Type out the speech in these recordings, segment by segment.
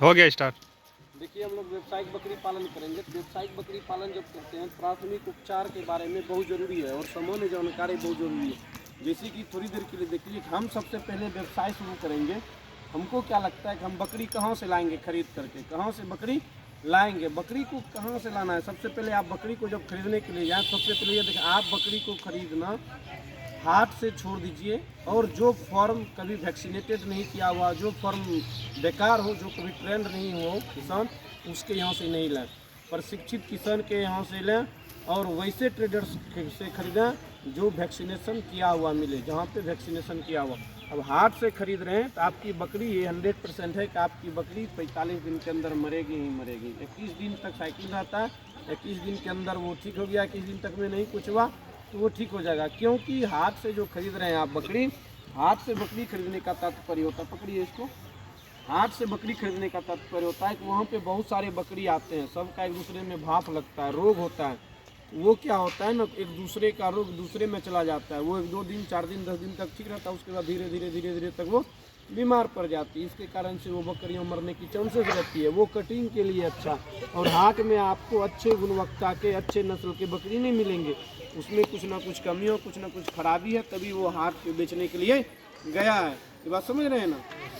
हो गया स्टार्ट। देखिए, हम लोग व्यावसायिक बकरी पालन करेंगे। तो व्यावसायिक बकरी पालन जब करते हैं, प्राथमिक उपचार के बारे में बहुत ज़रूरी है और सामान्य जानकारी बहुत ज़रूरी है। जैसे कि थोड़ी देर के लिए देखिए, हम सबसे पहले व्यवसाय शुरू करेंगे। हमको क्या लगता है कि हम बकरी कहाँ से लाएंगे, खरीद करके कहाँ से बकरी लाएंगे। बकरी को कहाँ से लाना है, सबसे पहले आप बकरी को जब खरीदने के लिए जाएँ, सबसे पहले ये देखिए, आप बकरी को खरीदना हाथ से छोड़ दीजिए। और जो फॉर्म कभी वैक्सीनेटेड नहीं किया हुआ, जो फॉर्म बेकार हो, जो कभी ट्रेंड नहीं हो किसान, उसके यहाँ से नहीं लें। प्रशिक्षित किसान के यहाँ से लें और वैसे ट्रेडर्स से खरीदें जो वैक्सीनेशन किया हुआ मिले, जहाँ पे वैक्सीनेशन किया हुआ। अब हाथ से खरीद रहे हैं तो आपकी बकरी ये 100% है कि आपकी बकरी 45 दिन के अंदर मरेगी ही मरेगी। 21 दिन तक साइकिल रहता है, 21 दिन के अंदर वो ठीक हो गया, 21 दिन तक में नहीं कुछ हुआ तो वो ठीक हो जाएगा। क्योंकि हाथ से जो खरीद रहे हैं आप बकरी, हाथ से बकरी खरीदने का तात्पर्य होता है, पकड़िए इसको, हाथ से बकरी खरीदने का तात्पर्य होता है कि वहाँ पे बहुत सारे बकरी आते हैं, सबका एक दूसरे में भाप लगता है, रोग होता है। वो क्या होता है ना, एक दूसरे का रोग दूसरे में चला जाता है। वो 1-2 दिन 4 दिन 10 दिन तक ठीक रहता है, उसके बाद धीरे धीरे तक वो बीमार पड़ जाती है। इसके कारण से वो बकरियाँ मरने की चांसेस रहती है। वो कटिंग के लिए अच्छा, और हाट में आपको अच्छे गुणवत्ता के अच्छे नस्ल के बकरी नहीं मिलेंगे, उसमें कुछ ना कुछ कमी हो, कुछ ना कुछ खराबी है, तभी वो हाट पे बेचने के लिए गया है। ये बात समझ रहे हैं ना।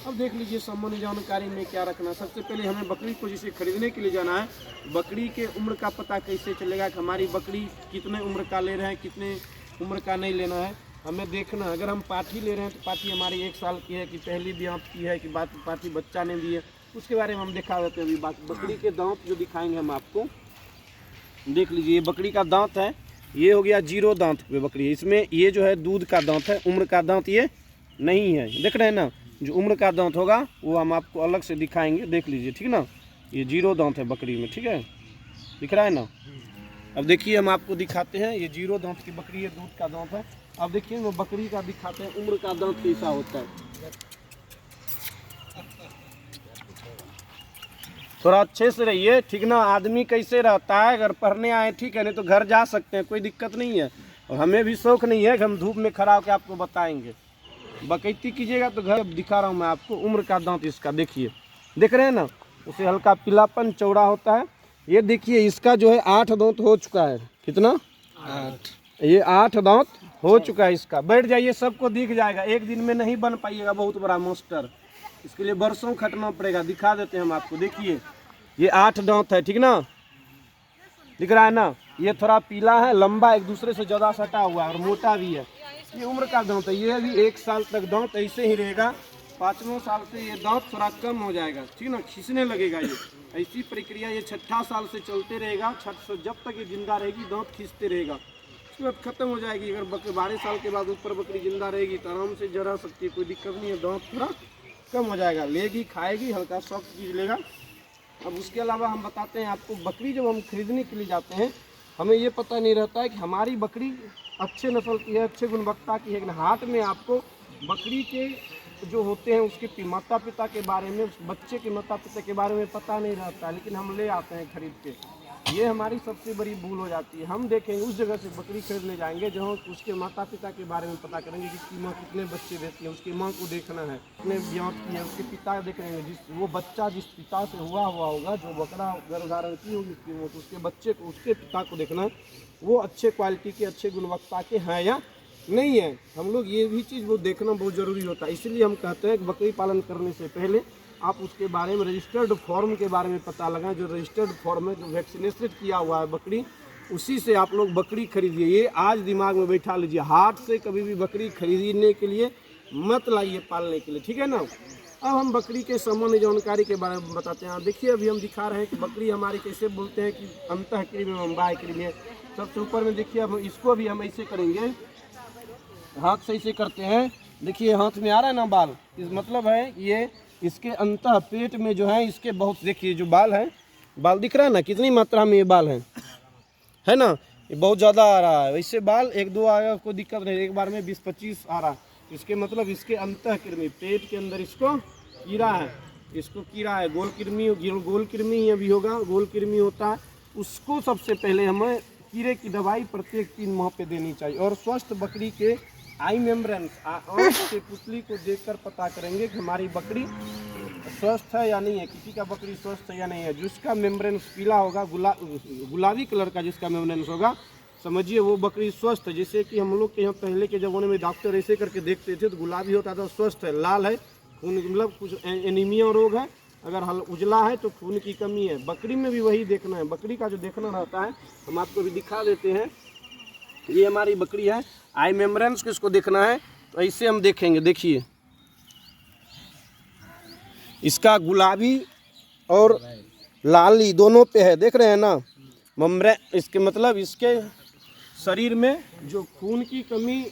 अब देख लीजिए सामान्य जानकारी में क्या रखना। सबसे पहले हमें बकरी को जिसे खरीदने के लिए जाना है, बकरी के उम्र का पता कैसे चलेगा कि हमारी बकरी कितने उम्र का ले रहे हैं, कितने उम्र का नहीं लेना है, हमें देखना। अगर हम पाठी ले रहे हैं तो पाठी हमारी 1 साल की है कि पहली ब्यात की है कि बात पाठी बच्चा ने दी है, उसके बारे में हम दिखा देते हैं। अभी बात बकरी के दांत जो दिखाएंगे हम आपको, देख लीजिए। ये बकरी का दांत है, ये हो गया 0 दांत पे बकरी है। इसमें ये जो है दूध का दांत है, उम्र का दांत ये नहीं है। देख रहे हैं ना, जो उम्र का दांत होगा वो हम आपको अलग से दिखाएंगे, देख लीजिए, ठीक ना। ये 0 दांत है बकरी में, ठीक है, दिख रहा है ना। अब देखिए हम आपको दिखाते हैं, ये 0 दांत की बकरी है, दूध का दांत है। अब देखिए वो बकरी का दिखाते हैं उम्र का दांत कैसा होता है। थोड़ा अच्छे से रहिए, ठीक ना। आदमी कैसे रहता है, अगर पढ़ने आए ठीक है, नहीं तो घर जा सकते हैं, कोई दिक्कत नहीं है। और हमें भी शौक नहीं है कि हम धूप में खड़ा होकर आपको बताएंगे। बकैती कीजिएगा तो घर दिखा रहा हूँ मैं आपको। उम्र का दांत इसका देखिए, देख रहे हैं ना, उसे हल्का पीलापन चौड़ा होता है। ये देखिए इसका जो है 8 दांत हो चुका है। कितना? 8। ये 8 दांत हो चुका है इसका। बैठ जाइए, सबको दिख जाएगा। एक दिन में नहीं बन पाइएगा बहुत बड़ा मोस्टर, इसके लिए बरसों खटना पड़ेगा। दिखा देते हैं हम आपको, देखिए ये 8 दांत है, ठीक ना, दिख रहा है ना। ये थोड़ा पीला है, लंबा, एक दूसरे से ज़्यादा सटा हुआ है और मोटा भी है। ये उम्र का दांत है। ये भी 1 साल तक दांत ऐसे ही रहेगा। 5वें साल से ये दांत थोड़ा कम हो जाएगा, ठीक ना, खींचने लगेगा। ये ऐसी प्रक्रिया ये 6ठा साल से चलते रहेगा। 6 से जब तक ये जिंदा रहेगी दांत खींचते रहेगा, उसके बाद खत्म हो जाएगी। अगर 12 साल के बाद ऊपर बकरी जिंदा रहेगी तो आराम से जरा सकती है, कोई दिक्कत नहीं है। दांत थोड़ा कम हो जाएगा, लेगी, खाएगी, हल्का सॉफ्ट चीज लेगा। अब उसके अलावा हम बताते हैं आपको, बकरी जब हम खरीदने के लिए जाते हैं, हमें ये पता नहीं रहता है कि हमारी बकरी अच्छे नस्ल की है, अच्छे गुणवत्ता की है। लेकिन हाट में आपको बकरी के जो होते हैं उसके माता पिता के बारे में, उस बच्चे के माता पिता के बारे में पता नहीं रहता, लेकिन हम ले आते हैं खरीद के। ये हमारी सबसे बड़ी भूल हो जाती है। हम देखेंगे उस जगह से बकरी खरीदने जाएंगे जहाँ उसके माता पिता के बारे में पता करेंगे कि उसकी माँ कितने बच्चे देती है, उसकी माँ को देखना है, कितने ब्यात की है, उसके पिता देखेंगे, जिस वो बच्चा जिस पिता से हुआ होगा, जो बकरा गर्भधारण की होगी उसकी मौत, उसके बच्चे को, उसके पिता को देखना है, वो अच्छे क्वालिटी के, अच्छे गुणवत्ता के हैं या नहीं है। हम लोग ये भी चीज़ वो देखना बहुत ज़रूरी होता है। इसलिए हम कहते हैं कि बकरी पालन करने से पहले आप उसके बारे में रजिस्टर्ड फॉर्म के बारे में पता लगाएं। जो रजिस्टर्ड फॉर्म है, जो वैक्सीनेटेड किया हुआ है बकरी, उसी से आप लोग बकरी खरीदिए। ये आज दिमाग में बैठा लीजिए, हाथ से कभी भी बकरी खरीदने के लिए मत लाइए पालने के लिए, ठीक है ना। अब हम बकरी के सामान्य जानकारी के बारे में बताते हैं। देखिए अभी हम दिखा रहे हैं कि बकरी हमारी कैसे बोलते हैं कि अंतः कृमि में बाह्य कृमि है। सबसे ऊपर में देखिए, अब इसको भी हम ऐसे करेंगे, हाथ से ऐसे करते हैं। देखिए हाथ में आ रहा है ना बाल, इस मतलब है ये इसके अंतः पेट में जो है इसके बहुत, देखिए जो बाल है, बाल दिख रहा है ना, कितनी मात्रा में ये बाल है ना, ये बहुत ज़्यादा आ रहा है। वैसे बाल 1-2 आएगा, कोई दिक्कत नहीं, एक बार में 20-25 आ रहा है। इसके मतलब इसके अंतः कृमि, पेट के अंदर इसको कीड़ा है, इसको कीड़ा है, गोल कृमि ही अभी होगा, गोल कृमि होता है। उसको सबसे पहले हमें कीड़े की दवाई प्रत्येक 3 माह पे देनी चाहिए। और स्वस्थ बकरी के आई मेम्ब्रेन, आँख के पुतली को देखकर पता करेंगे कि हमारी बकरी स्वस्थ है या नहीं है, किसी का बकरी स्वस्थ है या नहीं है। जिसका मेम्ब्रेन्स पीला होगा, गुलाबी कलर का जिसका मेम्ब्रेन्स होगा, समझिए वो बकरी स्वस्थ है। जैसे कि हम लोग के यहाँ पहले के ज़माने में डॉक्टर ऐसे करके देखते थे, तो गुलाबी होता था स्वस्थ है, लाल है खून, मतलब कुछ एनीमिया रोग है, अगर उजला है तो खून की कमी है। बकरी में भी वही देखना है। बकरी का जो देखना रहता है हम आपको भी दिखा देते हैं। ये हमारी बकरी है, आई मेम्ब्रेन्स किसको देखना है तो ऐसे हम देखेंगे। देखिए इसका गुलाबी और लाली दोनों पे है, देख रहे हैं ना मेम्ब्रेन। इसके मतलब इसके शरीर में जो खून की कमी,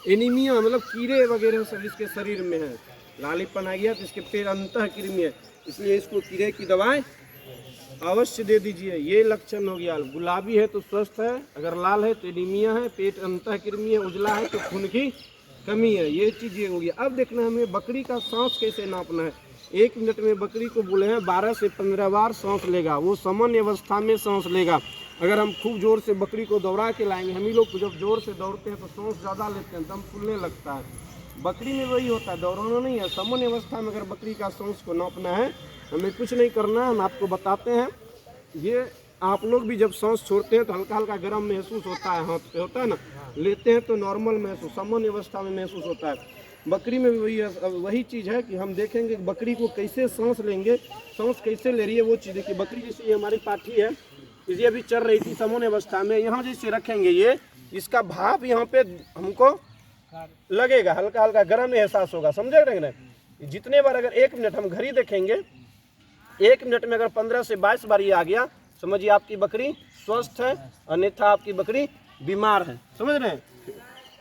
एनीमिया मतलब कीड़े वगैरह सब इसके शरीर में है। लालीपन आ गया तो इसके पेट अंतः कृमि है, इसलिए इसको कीड़े की दवाएं अवश्य दे दीजिए। ये लक्षण हो गया। गुलाबी है तो स्वस्थ है, अगर लाल है तो एनीमिया है, पेट अंतः कृमि है, उजला है तो खून की कमी है। ये चीज़ें हो गई। अब देखना हमें बकरी का सांस कैसे नापना है। 1 मिनट में बकरी को बोले हैं 12 से 15 बार सांस लेगा, वो सामान्य अवस्था में सांस लेगा। अगर हम खूब जोर से बकरी को दौड़ा के लाएंगे, हम ही लोग जब जोर से दौड़ते हैं तो सांस ज़्यादा लेते हैं, दम फूलने लगता है। बकरी में वही होता है, दौड़ाना नहीं है। सामान्य अवस्था में अगर बकरी का सांस को नापना है, हमें कुछ नहीं करना है, हम आपको बताते हैं। ये आप लोग भी जब सांस छोड़ते हैं तो हल्का हल्का गर्म महसूस होता है, हाथ पे होता है ना, लेते हैं तो नॉर्मल महसूस, सामान्य अवस्था में महसूस होता है। बकरी में भी वही चीज़ है कि हम देखेंगे बकरी को कैसे सांस लेंगे, सांस कैसे ले रही है वो चीज़ देखिए। बकरी जैसे ये हमारी पाठी है, ये अभी चल रही थी सामान्य अवस्था में, यहाँ जैसे रखेंगे ये, इसका भाप यहाँ पे हमको लगेगा, हल्का हल्का गर्म एहसास होगा, समझे रहे ना। जितने बार अगर 1 मिनट हम घड़ी देखेंगे, 1 मिनट में अगर 15 से 22 बार ये आ गया, समझिए आपकी बकरी स्वस्थ है, अन्यथा आपकी बकरी बीमार है। समझ रहे हैं,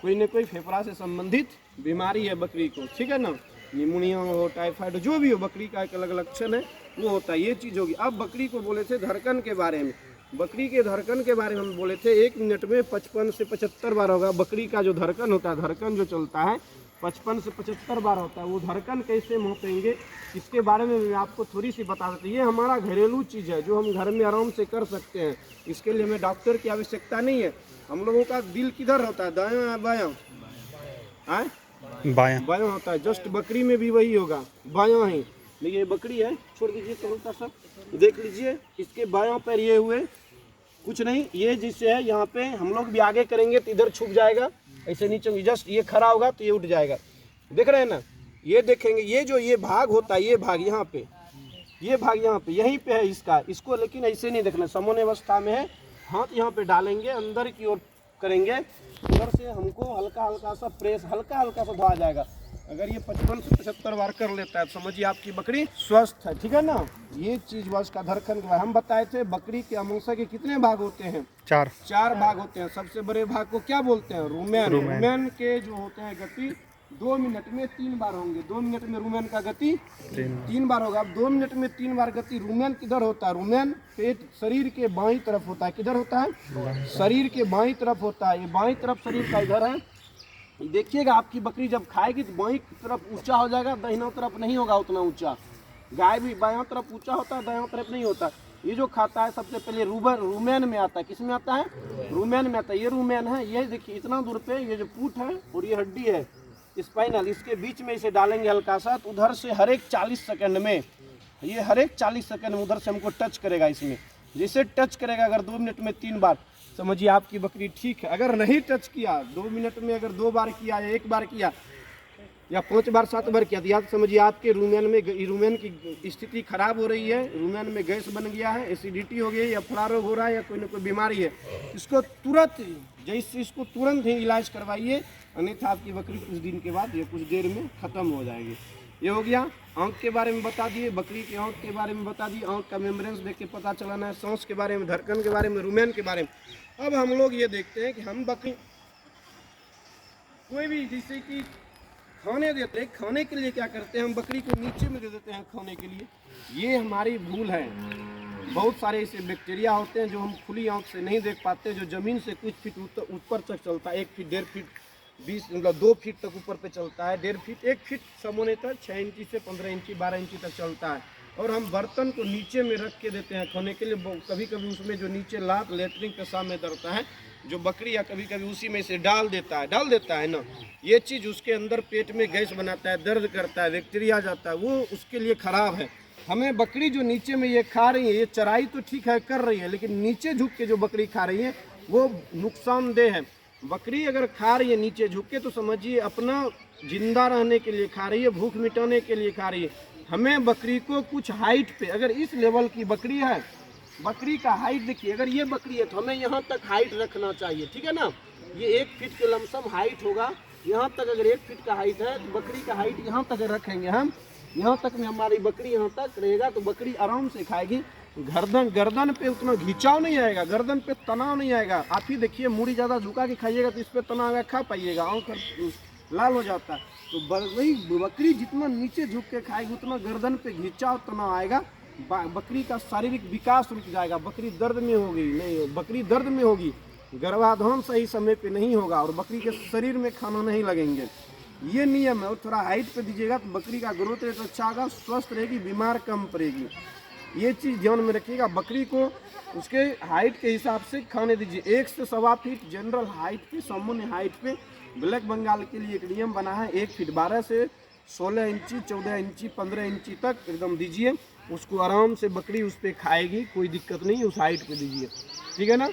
कोई न कोई फेफड़ा से संबंधित बीमारी है बकरी को, ठीक है ना, निमोनिया हो, टाइफाइड, जो भी हो, बकरी का एक अलग लक्षण है वो होता है। ये चीज़ होगी। अब बकरी को बोले थे धड़कन के बारे में, बकरी के धड़कन के बारे में हम बोले थे 1 मिनट में 55 से 75 बार होगा। बकरी का जो धड़कन होता है, धड़कन जो चलता है 55 से 75 बार होता है। वो धड़कन कैसे मापेंगे इसके बारे में मैं आपको थोड़ी सी बता देती हूँ। ये हमारा घरेलू चीज़ है जो हम घर में आराम से कर सकते हैं, इसके लिए हमें डॉक्टर की आवश्यकता नहीं है। हम लोगों का दिल किधर होता है, दायां या बायां? बायां बायां होता है। जस्ट बकरी में भी वही होगा, बायां ही। ये बकरी है, छोड़ दीजिए थोड़ा सा, देख लीजिए इसके बायां पैर ये हुए, कुछ नहीं, ये जिससे है यहाँ पे हम लोग भी आगे करेंगे तो इधर छुप जाएगा, ऐसे नीचे जस्ट ये खड़ा होगा तो ये उठ जाएगा, देख रहे हैं ना। ये देखेंगे ये जो ये भाग होता है, ये भाग यहाँ पे, ये भाग यहाँ पे, यहीं पे है इसका, इसको लेकिन ऐसे नहीं देखना, सामान्य अवस्था में है। हाथ यहाँ पे डालेंगे, अंदर की ओर करेंगे, उधर से हमको हल्का हल्का सा प्रेस, हल्का हल्का सा धोआ जाएगा। अगर ये 55 से 75 बार कर लेता है तो समझिए आपकी बकरी स्वस्थ है, ठीक है ना। ये चीज बस का धड़कन के बारे हम बताए थे। बकरी के अमांसा के कितने भाग होते हैं? 4 भाग होते हैं। सबसे बड़े भाग को क्या बोलते हैं? रुमेन। रुमेन के जो होते हैं गति 2 मिनट में 3 बार होंगे। 2 मिनट में रुमेन का गति 3 बार होगा। अब 2 मिनट में 3 बार गति रुमेन किधर होता है? रुमेन पेट शरीर के बाईं तरफ होता है। किधर होता है? शरीर के बाईं तरफ होता है। ये बाईं तरफ शरीर का इधर है। देखिएगा आपकी बकरी जब खाएगी तो बाईं तरफ ऊंचा हो जाएगा, दाहिना तरफ नहीं होगा उतना ऊंचा। गाय भी बायां तरफ ऊंचा होता है, दायां तरफ नहीं होता। ये जो खाता है सबसे पहले रुमेन में आता है। किस में आता है? रुमेन में आता है। ये रुमेन है, ये देखिए इतना दूर पे ये जो पूट है और ये हड्डी है स्पाइनल, इसके बीच में इसे डालेंगे हल्का सा, तो उधर से हर एक 40 सेकंड में, ये हर एक 40 सेकंड में उधर से हमको टच करेगा। इसमें जैसे टच करेगा अगर 2 मिनट में 3 बार, समझिए आपकी बकरी ठीक है। अगर नहीं टच किया 2 मिनट में, अगर 2 बार किया या 1 बार किया या 5 बार 7 बार किया, तो याद समझिए आपके रुमेन में, रुमेन की स्थिति खराब हो रही है, रुमेन में गैस बन गया है, एसिडिटी हो गई, या फड़ा रोग हो रहा है, या कोई ना कोई बीमारी है। इसको तुरंत जैसे इसको तुरंत ही इलाज करवाइए, अन्यथा आपकी बकरी कुछ दिन के बाद या कुछ देर में ख़त्म हो जाएगी। ये हो गया। आँख के बारे में बता दिए, बकरी के आँख के बारे में बता दिए, आँख का मेम्ब्रेन्स देख के पता चलाना है, सांस के बारे में, धड़कन के बारे में, रुमेन के बारे में। अब हम लोग ये देखते हैं कि हम बकरी कोई भी जैसे कि खाने देते हैं, खाने के लिए क्या करते हैं, हम बकरी को नीचे में दे देते हैं खाने के लिए। ये हमारी भूल है। बहुत सारे ऐसे बैक्टीरिया होते हैं जो हम खुली आँख से नहीं देख पाते, जो ज़मीन से कुछ फीट ऊपर तक चलता है, 1 फीट 1.5 फीट 20 मतलब 2 फीट तक ऊपर पे चलता है, 1.5 फीट 1 फीट सामान्यतः 6 इंची से 15 इंची 12 इंची तक चलता है। और हम बर्तन को नीचे में रख के देते हैं खाने के लिए। कभी कभी उसमें जो नीचे लात लेटरिन पेशाब में दरता है, जो बकरी या कभी कभी उसी में से डाल देता है ना, ये चीज़ उसके अंदर पेट में गैस बनाता है, दर्द करता है, बैक्टीरिया जाता है, वो उसके लिए खराब है। हमें बकरी जो नीचे में ये खा रही है, ये चराई तो ठीक है कर रही है, लेकिन नीचे झुक के जो बकरी खा रही है वो नुकसानदेह है। बकरी अगर खा रही है नीचे झुक के तो समझिए अपना जिंदा रहने के लिए खा रही है, भूख मिटाने के लिए खा रही है। हमें बकरी को कुछ हाइट पे, अगर इस लेवल की बकरी है, बकरी का हाइट देखिए, अगर ये बकरी है तो हमें यहाँ तक हाइट रखना चाहिए, ठीक है ना। ये 1 फीट के लमसम हाइट होगा, यहाँ तक अगर 1 फीट का हाइट है तो बकरी का हाइट यहाँ तक रखेंगे हम, यहाँ तक में हमारी बकरी यहाँ तक रहेगा तो बकरी आराम से खाएगी। गर्दन पे उतना घिंचाव नहीं आएगा, गर्दन पे तनाव नहीं आएगा। आप ही देखिए मूड़ी ज़्यादा झुका के खाइएगा तो इस पर तनाव आएगा, खा पाइएगा, आँख लाल हो जाता है। तो वही बकरी जितना नीचे झुक के खाएगी उतना गर्दन पे घिंचाव तनाव आएगा, बकरी का शारीरिक विकास रुक जाएगा, बकरी दर्द में होगी, नहीं बकरी दर्द में होगी, गर्भाधान सही समय पे नहीं होगा और बकरी के शरीर में खाना नहीं लगेंगे। ये नियम है। और थोड़ा हाइट पे दीजिएगा तो बकरी का ग्रोथ रेट अच्छा होगा, स्वस्थ रहेगी, बीमार कम पड़ेगी। ये चीज़ ध्यान में रखिएगा। बकरी को उसके हाइट के हिसाब से खाने दीजिए। 1 से 1.25 फीट जनरल हाइट पे, सामान्य हाइट पे ब्लैक बंगाल के लिए एक नियम बना है। 1 फीट 12 से 16 इंची, 14 इंची, 15 इंची तक एकदम दीजिए, उसको आराम से बकरी उस पर खाएगी, कोई दिक्कत नहीं, उस हाइट पे दीजिए, ठीक है ना।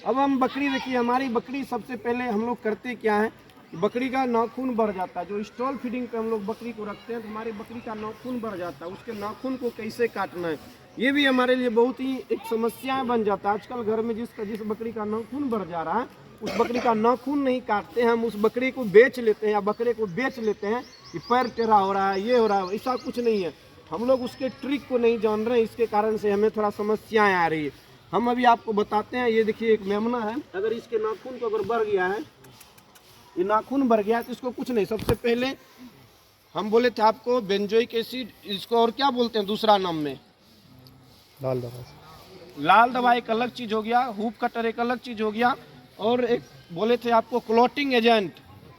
अब हम बकरी देखिए, हमारी बकरी सबसे पहले हम लोग करते क्या है, बकरी का नाखून बढ़ जाता है। जो स्टॉल फीडिंग पे हम लोग बकरी को रखते हैं तो हमारी बकरी का नाखून बढ़ जाता है। उसके नाखून को कैसे काटना है ये भी हमारे लिए बहुत ही एक समस्या बन जाता है। आजकल घर में जिस बकरी का नाखून बढ़ जा रहा है उस बकरी का नाखून नहीं काटते हैं, हम उस बकरी को बेच लेते हैं या बकरे को बेच लेते हैं कि पैर टेढ़ा हो रहा है, ये हो रहा है। ऐसा कुछ नहीं है, हम लोग उसके ट्रिक को नहीं जान रहे हैं, इसके कारण से हमें थोड़ा समस्याएं आ रही है। हम अभी आपको बताते हैं। ये देखिए एक मेमना है, अगर इसके नाखून को अगर बढ़ गया है, ये नाखून बढ़ गया है तो इसको कुछ नहीं, सबसे पहले हम बोले थे आपको बेंजोइक एसिड, इसको और क्या बोलते हैं दूसरा नाम में, लाल दवा एक अलग चीज़ हो गया, हुप कटर एक अलग चीज़ हो गया, और एक बोले थे आपको क्लोटिंग एजेंट,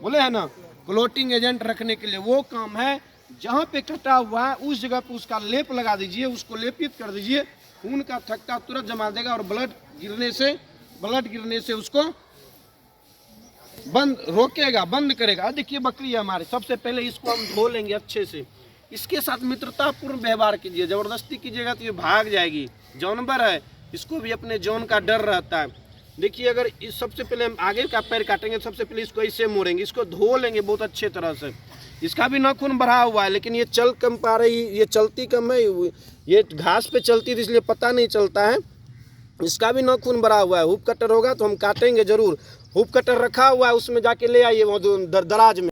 बोले है ना, क्लोटिंग एजेंट रखने के लिए वो काम है। जहाँ पे कटा हुआ है उस जगह पे उसका लेप लगा दीजिए, उसको लेपित कर दीजिए, खून का थक्का तुरंत जमा देगा और ब्लड गिरने से उसको बंद करेगा। देखिए बकरी है हमारे, सबसे पहले इसको हम धो लेंगे अच्छे से, इसके साथ मित्रतापूर्ण व्यवहार कीजिए, जबरदस्ती कीजिएगा तो ये भाग जाएगी। जानवर है, इसको भी अपने जान का डर रहता है। देखिए अगर इस सबसे पहले हम आगे का पैर काटेंगे, सबसे पहले इसको ऐसे मोड़ेंगे, इसको धो लेंगे बहुत अच्छे तरह से। इसका भी नाखून बढ़ा हुआ है लेकिन ये चल कम पा रही, ये चलती कम है, ये घास पे चलती थी इसलिए पता नहीं चलता है। इसका भी नाखून बढ़ा हुआ है। हुप कटर होगा तो हम काटेंगे जरूर। हुप कटर रखा हुआ है, उसमें जाके ले आइए दराज में।